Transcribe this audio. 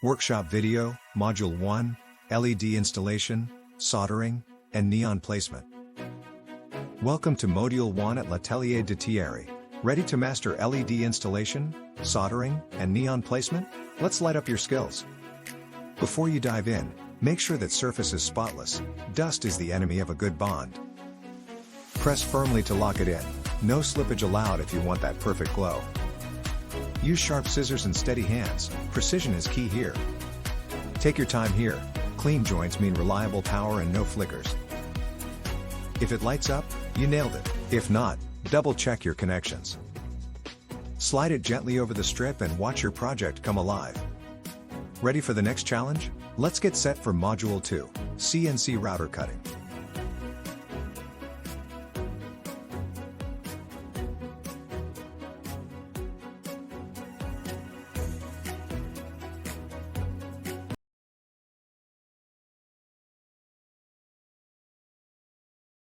Workshop Video, Module 1, LED Installation, Soldering, and Neon Placement. Welcome to Module 1 at L'Atelier de Thierry. Ready to master LED installation, soldering, and neon placement? Let's light up your skills. Before you dive in, make sure that surface is spotless. Dust is the enemy of a good bond. Press firmly to lock it in. No slippage allowed if you want that perfect glow. Use sharp scissors and steady hands. Precision is key here. Take your time here. Clean joints mean reliable power and no flickers. If it lights up, you nailed it. If not, double check your connections. Slide it gently over the strip and watch your project come alive. Ready for the next challenge? Let's get set for Module 2, CNC router cutting.